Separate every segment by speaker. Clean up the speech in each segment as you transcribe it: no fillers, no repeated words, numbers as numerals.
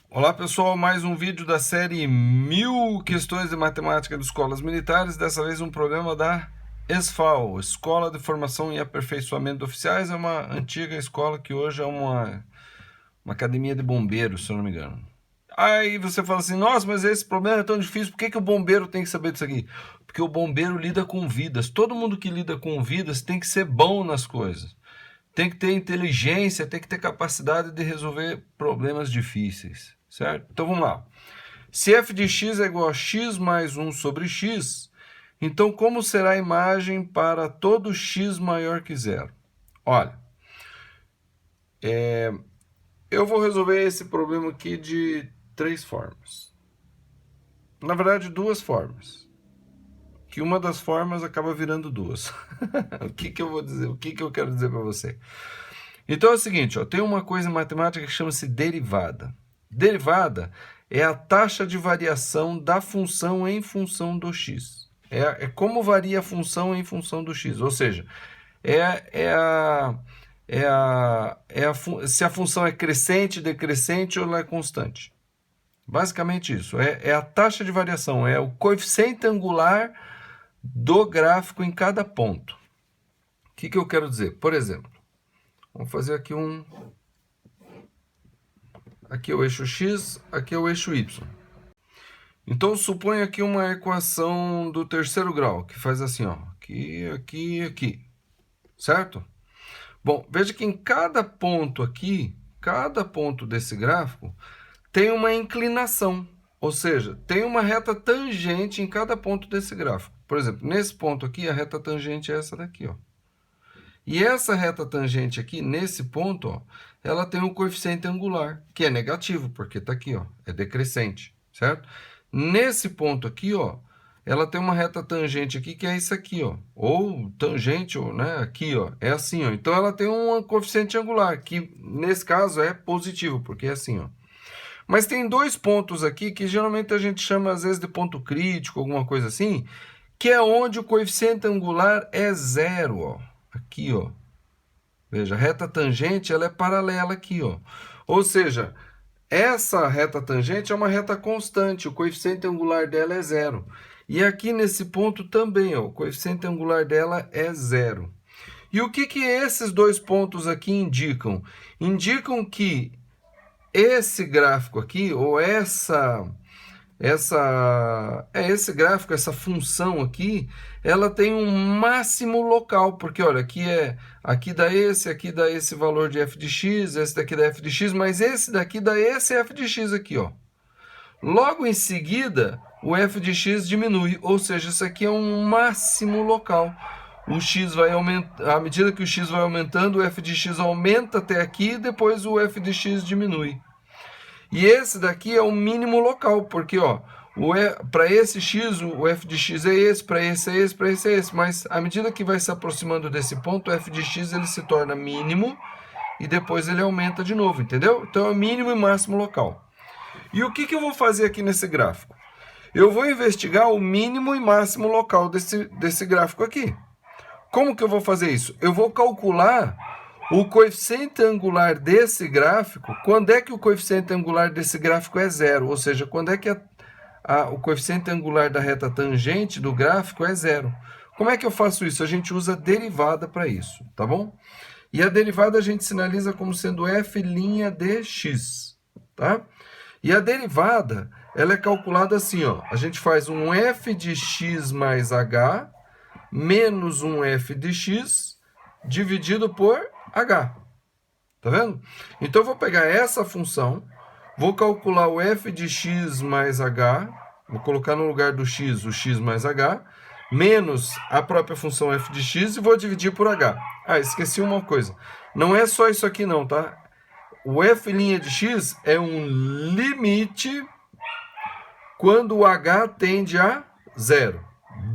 Speaker 1: Olá pessoal, mais um vídeo da série 1000 questões de matemática de escolas militares, dessa vez um programa da ESFAO, Escola de Formação e Aperfeiçoamento de Oficiais. É uma antiga escola que hoje é uma academia de bombeiros, se eu não me engano. Aí você fala assim, nossa, mas esse problema é tão difícil, por que o bombeiro tem que saber disso aqui? Porque o bombeiro lida com vidas, todo mundo que lida com vidas tem que ser bom nas coisas. Tem que ter inteligência, tem que ter capacidade de resolver problemas difíceis, certo? Então vamos lá. Se f de x é igual a x mais 1 sobre x, então como será a imagem para todo x maior que zero? Olha, eu vou resolver esse problema aqui de três formas. Na verdade, duas formas. Que uma das formas acaba virando duas. O que eu vou dizer? O que eu quero dizer para você? Então é o seguinte, ó, tem uma coisa em matemática que chama-se derivada. Derivada é a taxa de variação da função em função do x. É como varia a função em função do x. Ou seja, se a função é crescente, decrescente ou ela é constante. Basicamente isso. É a taxa de variação, é o coeficiente angular do gráfico em cada ponto. O que eu quero dizer? Por exemplo, vamos fazer aqui aqui é o eixo x, aqui é o eixo y. Então, suponha aqui uma equação do terceiro grau, que faz assim, ó, aqui, aqui, aqui, certo? Bom, veja que em cada ponto aqui, cada ponto desse gráfico, tem uma inclinação, ou seja, tem uma reta tangente em cada ponto desse gráfico. Por exemplo, nesse ponto aqui, a reta tangente é essa daqui, ó. E essa reta tangente aqui, nesse ponto, ó, ela tem um coeficiente angular, que é negativo, porque está aqui, ó, é decrescente, certo? Nesse ponto aqui, ó, ela tem uma reta tangente aqui, que é isso aqui, ó, ou tangente, ou, né, aqui, ó, é assim, ó. Então, ela tem um coeficiente angular, que nesse caso é positivo, porque é assim, ó. Mas tem dois pontos aqui, que geralmente a gente chama, às vezes, de ponto crítico, alguma coisa assim, que é onde o coeficiente angular é zero, ó. Aqui, ó. Veja, a reta tangente, ela é paralela aqui, ó. Ou seja, essa reta tangente é uma reta constante, o coeficiente angular dela é zero. E aqui nesse ponto também, ó, o coeficiente angular dela é zero. E o que esses dois pontos aqui indicam? Indicam que esse gráfico aqui, ou esse gráfico, essa função aqui, ela tem um máximo local, porque olha, aqui dá esse valor de f de x, esse daqui dá f de x, mas esse daqui dá esse f de x aqui, ó. Logo em seguida, o f de x diminui, ou seja, isso aqui é um máximo local. O x vai aumentar, à medida que o x vai aumentando, o f de x aumenta até aqui, e depois o f de x diminui. E esse daqui é o mínimo local, porque ó, para esse x, o f de x é esse, para esse é esse, para esse é esse. Mas à medida que vai se aproximando desse ponto, o f de x ele se torna mínimo e depois ele aumenta de novo, entendeu? Então é o mínimo e máximo local. E o que eu vou fazer aqui nesse gráfico? Eu vou investigar o mínimo e máximo local desse gráfico aqui. Como que eu vou fazer isso? Eu vou calcular o coeficiente angular desse gráfico, quando é que o coeficiente angular desse gráfico é zero? Ou seja, quando é que o coeficiente angular da reta tangente do gráfico é zero? Como é que eu faço isso? A gente usa derivada para isso, tá bom? E a derivada a gente sinaliza como sendo f' de x, tá? E a derivada, ela é calculada assim, ó. A gente faz um f de x mais h menos um f de x dividido por h. Tá vendo? Então, eu vou pegar essa função, vou calcular o f de x mais h, vou colocar no lugar do x o x mais h, menos a própria função f de x e vou dividir por h. Ah, esqueci uma coisa. Não é só isso aqui não, tá? O f' de x é um limite quando o h tende a zero.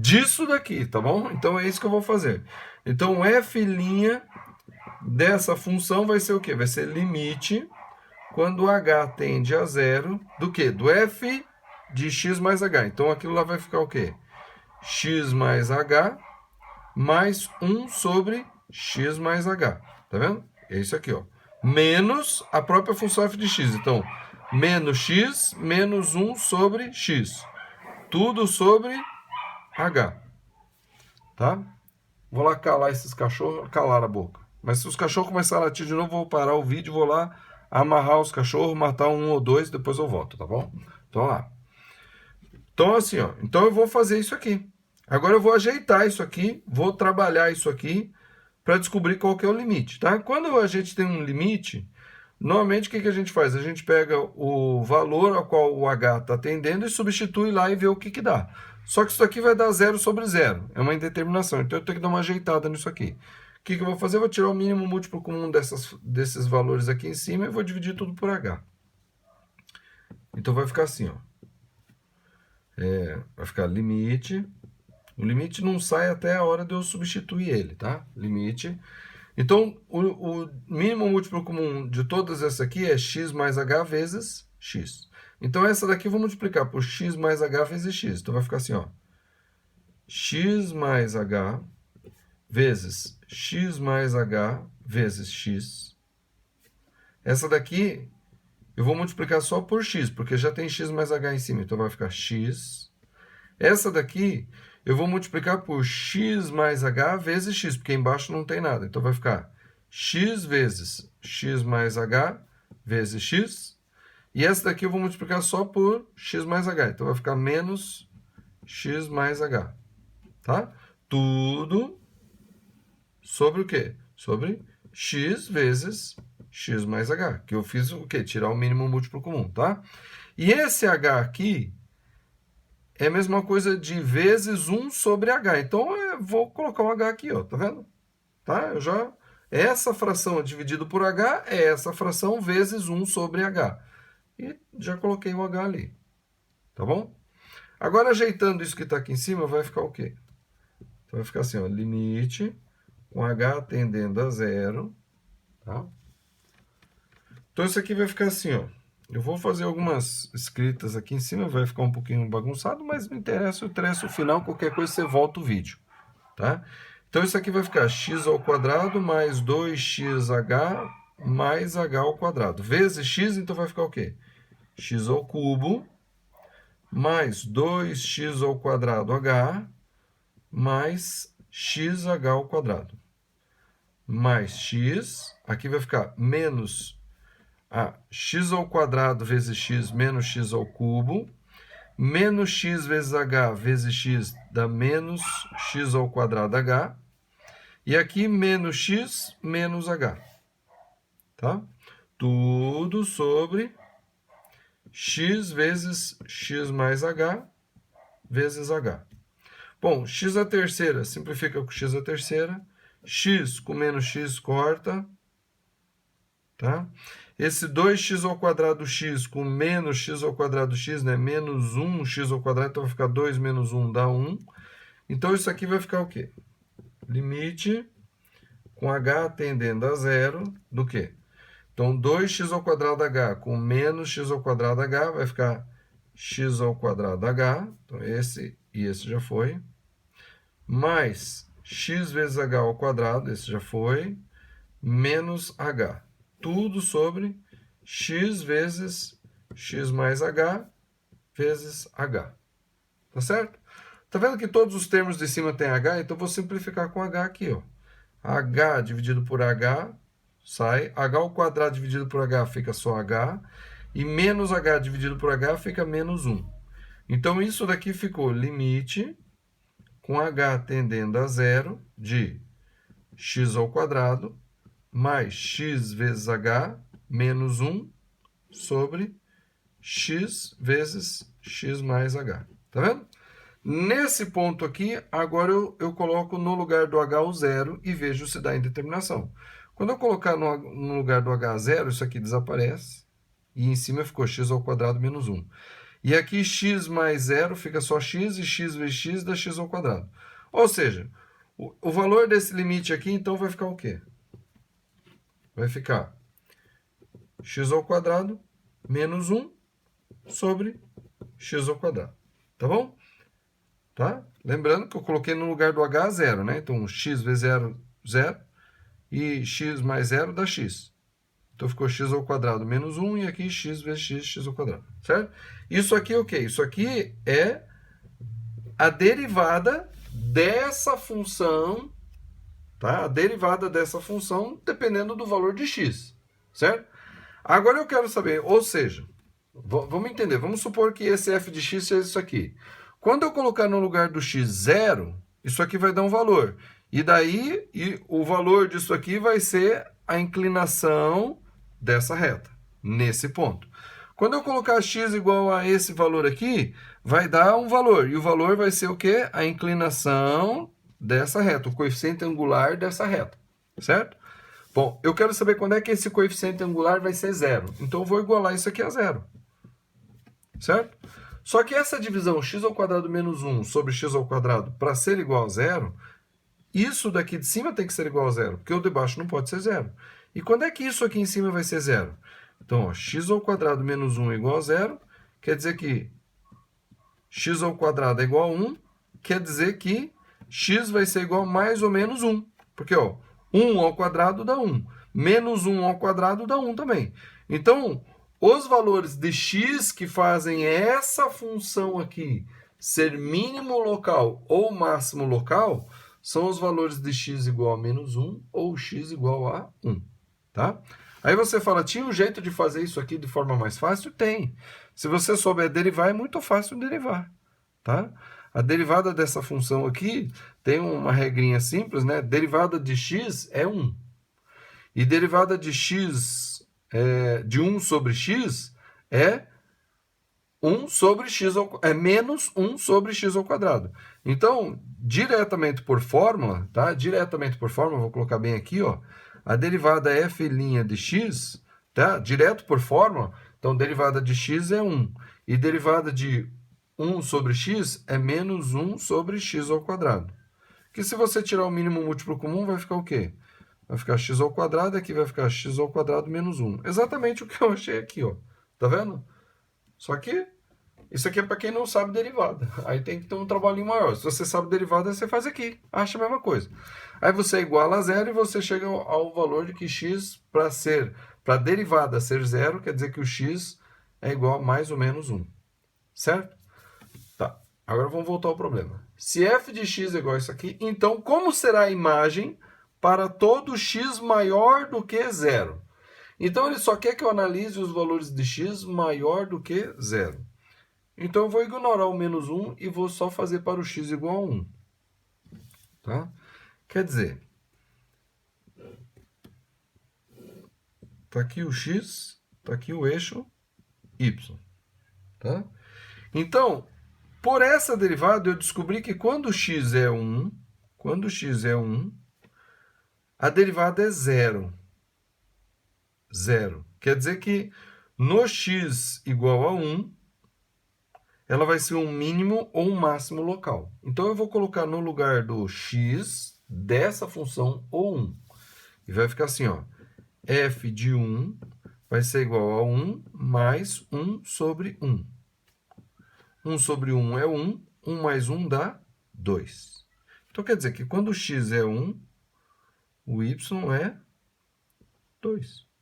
Speaker 1: Disso daqui, tá bom? Então, é isso que eu vou fazer. Então, o f' dessa função vai ser o quê? Vai ser limite quando h tende a zero do quê? Do f de x mais h. Então, aquilo lá vai ficar o quê? X mais h mais 1 sobre x mais h. Tá vendo? É isso aqui, ó. Menos a própria função f de x. Então, menos x menos 1 sobre x. Tudo sobre h. Tá? Vou lá calar esses cachorros, calar a boca. Mas se os cachorros começarem a latir de novo, eu vou parar o vídeo, vou lá amarrar os cachorros, matar um ou dois, depois eu volto, tá bom? Então lá. Então assim, ó. Então eu vou fazer isso aqui. Agora eu vou ajeitar isso aqui, vou trabalhar isso aqui para descobrir qual que é o limite, tá? Quando a gente tem um limite, normalmente o que a gente faz? A gente pega o valor ao qual o h está tendendo e substitui lá e vê o que dá. Só que isso aqui vai dar 0 sobre 0. É uma indeterminação. Então eu tenho que dar uma ajeitada nisso aqui. O que eu vou fazer? Eu vou tirar o mínimo múltiplo comum desses valores aqui em cima e vou dividir tudo por h. Então vai ficar assim, ó. Vai ficar limite. O limite não sai até a hora de eu substituir ele, tá? Limite. Então, o mínimo múltiplo comum de todas essas aqui é x mais h vezes x. Então, essa daqui eu vou multiplicar por x mais h vezes x. Então, vai ficar assim, ó. X mais h vezes x mais h vezes x. Essa daqui eu vou multiplicar só por x, porque já tem x mais h em cima. Então, vai ficar x. Essa daqui eu vou multiplicar por x mais h vezes x, porque embaixo não tem nada. Então, vai ficar x vezes x mais h vezes x. E essa daqui eu vou multiplicar só por x mais h. Então, vai ficar menos x mais h. Tá? Tudo sobre o quê? Sobre x vezes x mais h. Que eu fiz o quê? Tirar o mínimo múltiplo comum, tá? E esse h aqui é a mesma coisa de vezes 1 sobre h. Então, eu vou colocar o h aqui, ó. Tá vendo? Tá? Essa fração dividido por h é essa fração vezes 1 sobre h. E já coloquei o h ali. Tá bom? Agora, ajeitando isso que está aqui em cima, vai ficar o quê? Então, vai ficar assim, ó. Limite com h tendendo a zero. Tá? Então, isso aqui vai ficar assim, ó. Eu vou fazer algumas escritas aqui em cima, vai ficar um pouquinho bagunçado, mas não interessa, eu traço o final, qualquer coisa você volta o vídeo, tá? Então, isso aqui vai ficar x ao quadrado mais 2xh mais h ao quadrado. Vezes x, então vai ficar o quê? X ao cubo mais 2x ao quadrado h mais xh ao quadrado. Mais x, aqui vai ficar menos x ao quadrado vezes x menos x ao cubo, menos x vezes h vezes x dá menos x ao quadrado h, e aqui menos x menos h. Tá? Tudo sobre x vezes x mais h vezes h. Bom, x à terceira simplifica com x à terceira, x com menos x corta, tá? Esse 2x ao quadrado x com menos x ao quadrado x, né? Menos 1x ao quadrado, então vai ficar 2 menos 1 dá 1. Então, isso aqui vai ficar o quê? Limite com h tendendo a zero do quê? Então, 2x ao quadrado h com menos x ao quadrado h vai ficar x ao quadrado h. Então, esse e esse já foi. Mais x vezes h ao quadrado, esse já foi. Menos h. Tudo sobre x vezes x mais h vezes h. Tá certo? Tá vendo que todos os termos de cima têm h? Então, vou simplificar com h aqui, ó. h dividido por h sai. h ao quadrado dividido por h fica só h. E menos h dividido por h fica menos 1. Então, isso daqui ficou limite com h tendendo a zero de x ao quadrado mais x vezes h menos 1 sobre x vezes x mais h. Tá vendo? Nesse ponto aqui, agora eu coloco no lugar do h o zero e vejo se dá indeterminação. Quando eu colocar no lugar do h zero, isso aqui desaparece. E em cima ficou x ao quadrado menos 1. E aqui x mais zero fica só x, e x vezes x dá x ao quadrado. Ou seja, o valor desse limite aqui, então, vai ficar o quê? Vai ficar x ao quadrado menos 1 sobre x ao quadrado. Tá bom? Tá? Lembrando que eu coloquei no lugar do h zero, né? Então, x vezes 0, 0. E x mais 0 dá x. Então ficou x ao quadrado menos 1 e aqui x vezes x ao quadrado, certo? Isso aqui é o quê? Isso aqui é a derivada dessa função, tá? A derivada dessa função dependendo do valor de x, certo? Agora eu quero saber, ou seja, vamos entender, vamos supor que esse f de x seja isso aqui. Quando eu colocar no lugar do x 0, isso aqui vai dar um valor. E daí, o valor disso aqui vai ser a inclinação dessa reta, nesse ponto. Quando eu colocar x igual a esse valor aqui, vai dar um valor. E o valor vai ser o quê? A inclinação dessa reta, o coeficiente angular dessa reta, certo? Bom, eu quero saber quando é que esse coeficiente angular vai ser 0. Então, eu vou igualar isso aqui a 0. Certo? Só que essa divisão x ao quadrado menos 1 sobre x ao quadrado, para ser igual a 0, isso daqui de cima tem que ser igual a 0, porque o de baixo não pode ser 0. E quando é que isso aqui em cima vai ser 0? Então, ó, x ao quadrado menos 1 é igual a 0, quer dizer que x ao quadrado é igual a 1, quer dizer que x vai ser igual a mais ou menos 1. Porque, ó, 1 ao quadrado dá 1. Menos 1 ao quadrado dá 1 também. Então, os valores de x que fazem essa função aqui ser mínimo local ou máximo local são os valores de x igual a menos 1 ou x igual a 1. Tá? Aí você fala, tinha um jeito de fazer isso aqui de forma mais fácil? Tem. Se você souber derivar, é muito fácil derivar. Tá? A derivada dessa função aqui tem uma regrinha simples, né? Derivada de x é 1. E derivada de x, de 1 sobre x, é 1 sobre x é menos 1 sobre x ao quadrado. Então, diretamente por fórmula, tá? Diretamente por fórmula, vou colocar bem aqui, ó. A derivada f' de x, tá? Direto por fórmula, então derivada de x é 1. E derivada de 1 sobre x é menos 1 sobre x ao quadrado. Que se você tirar o mínimo múltiplo comum, vai ficar o quê? Vai ficar x ao quadrado, aqui vai ficar x ao quadrado menos 1. Exatamente o que eu achei aqui, ó. Tá vendo? Só que isso aqui é para quem não sabe derivada. Aí tem que ter um trabalhinho maior. Se você sabe derivada, você faz aqui. Acha a mesma coisa. Aí você iguala a 0 e você chega ao valor de que x, para a derivada ser 0, quer dizer que o x é igual a mais ou menos 1. Certo? Tá. Agora vamos voltar ao problema. Se f de x é igual a isso aqui, então como será a imagem para todo x maior do que 0? Então, ele só quer que eu analise os valores de x maior do que 0. Então, eu vou ignorar o menos 1 e vou só fazer para o x igual a 1. Tá? Quer dizer, está aqui o x, está aqui o eixo y. Tá? Então, por essa derivada, eu descobri que quando x é 1, a derivada é 0. 0. Quer dizer que no x igual a 1, ela vai ser um mínimo ou um máximo local. Então, eu vou colocar no lugar do x dessa função o 1. E vai ficar assim, ó. F de 1 vai ser igual a 1 mais 1 sobre 1. 1 sobre 1 é 1. 1 mais 1 dá 2. Então, quer dizer que quando o x é 1, o y é 2.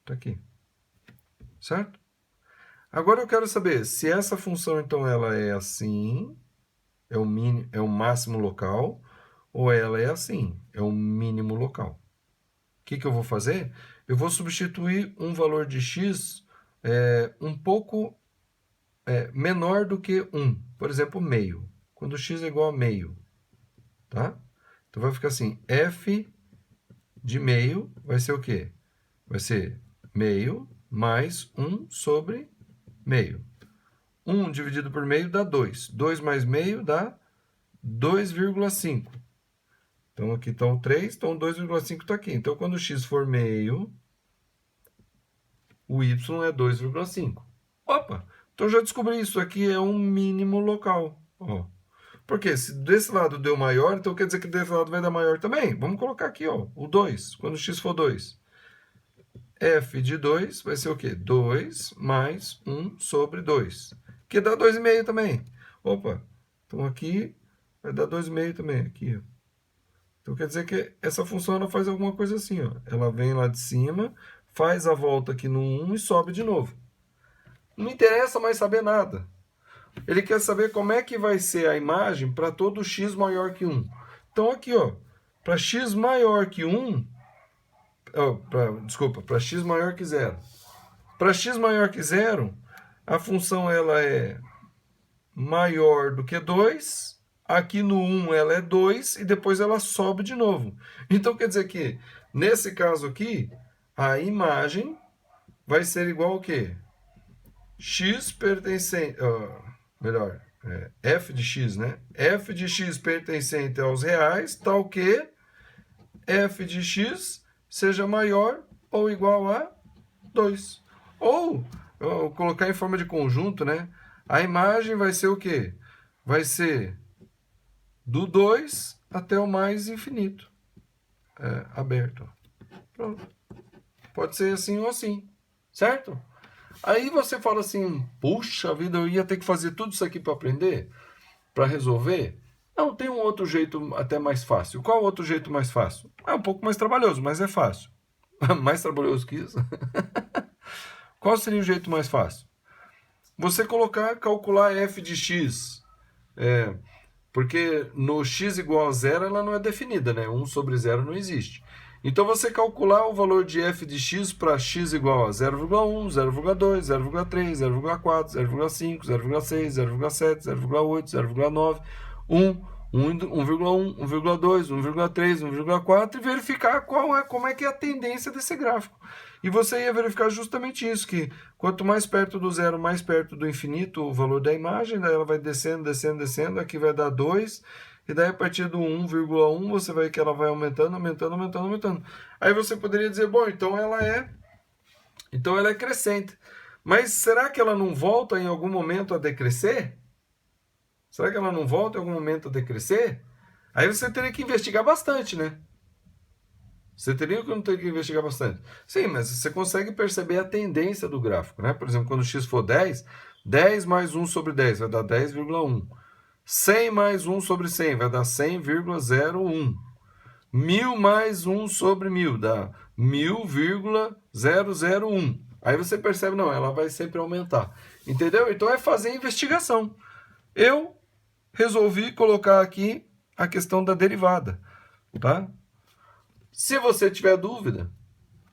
Speaker 1: Está aqui. Certo? Agora eu quero saber se essa função, então, ela é assim, é o máximo local, ou ela é assim, é o mínimo local. O que eu vou fazer? Eu vou substituir um valor de x um pouco menor do que 1. Por exemplo, meio. Quando x é igual a meio. Tá? Então, vai ficar assim, f de meio vai ser o quê? Vai ser meio mais 1 sobre meio. 1 dividido por meio dá 2. 2 mais meio dá 2,5. Então, aqui está o 3, então 2,5 está aqui. Então, quando o x for meio, o y é 2,5. Opa! Então, já descobri isso aqui é um mínimo local. Ó. Porque se desse lado deu maior, então quer dizer que desse lado vai dar maior também. Vamos colocar aqui, ó, o 2, quando x for 2. F de 2 vai ser o quê? 2 mais 1 sobre 2. Que dá 2,5 também. Opa, então aqui vai dar 2,5 também. Aqui, ó. Então quer dizer que essa função ela faz alguma coisa assim, ó. Ela vem lá de cima, faz a volta aqui no 1 e sobe de novo. Não interessa mais saber nada. Ele quer saber como é que vai ser a imagem para todo x maior que 1. Então aqui, ó, para x maior que 1, desculpa, para x maior que 0. Para x maior que 0, a função ela é maior do que 2, aqui no 1 ela é 2 e depois ela sobe de novo. Então quer dizer que, nesse caso aqui, a imagem vai ser igual ao quê? X pertencente, f de x, né? F de x pertencente aos reais, tal que f de x seja maior ou igual a 2. Ou, colocar em forma de conjunto, né? A imagem vai ser o quê? Vai ser do 2 até o mais infinito. Aberto. Pronto. Pode ser assim ou assim. Certo? Aí você fala assim, puxa vida, eu ia ter que fazer tudo isso aqui para aprender? Para resolver? Não, tem um outro jeito até mais fácil. Qual outro jeito mais fácil? É um pouco mais trabalhoso, mas é fácil. Mais trabalhoso que isso? Qual seria o jeito mais fácil? Você calcular f de x. Porque no x igual a 0 ela não é definida, né? 1 sobre 0 não existe. Então você calcular o valor de f de x para x igual a 0,1, 0,2, 0,3, 0,4, 0,5, 0,6, 0,7, 0,8, 0,9, 1, 1,1, 1,2, 1,3, 1,4 e verificar como é que é a tendência desse gráfico. E você ia verificar justamente isso, que quanto mais perto do zero, mais perto do infinito o valor da imagem, daí ela vai descendo, descendo, descendo, aqui vai dar 2, e daí a partir do 1,1 você vai ver que ela vai aumentando, aumentando, aumentando, aumentando. Aí você poderia dizer, bom, então ela é crescente. Mas será que ela não volta em algum momento a decrescer? Será que ela não volta em algum momento a decrescer? Aí você teria que investigar bastante, né? Você teria que investigar bastante. Sim, mas você consegue perceber a tendência do gráfico, né? Por exemplo, quando x for 10, 10 mais 1 sobre 10 vai dar 10,1. 100 mais 1 sobre 100 vai dar 100,01. 1000 mais 1 sobre 1000 dá 1000,001. Aí você percebe, não, ela vai sempre aumentar. Entendeu? Então é fazer investigação. Eu resolvi colocar aqui a questão da derivada, tá? Se você tiver dúvida,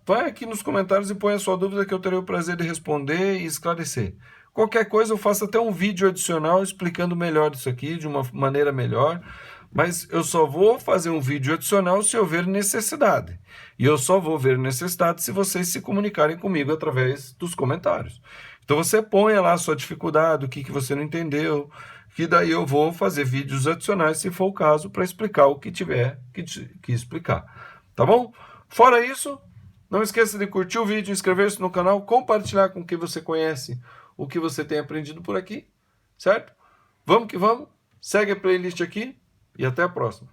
Speaker 1: vai aqui nos comentários e põe a sua dúvida que eu terei o prazer de responder e esclarecer. Qualquer coisa eu faço até um vídeo adicional explicando melhor isso aqui, de uma maneira melhor, mas eu só vou fazer um vídeo adicional se eu ver necessidade. E eu só vou ver necessidade se vocês se comunicarem comigo através dos comentários. Então você põe lá a sua dificuldade, o que você não entendeu, que daí eu vou fazer vídeos adicionais, se for o caso, para explicar o que tiver que explicar. Tá bom? Fora isso, não esqueça de curtir o vídeo, inscrever-se no canal, compartilhar com quem você conhece o que você tem aprendido por aqui, certo? Vamos que vamos, segue a playlist aqui e até a próxima.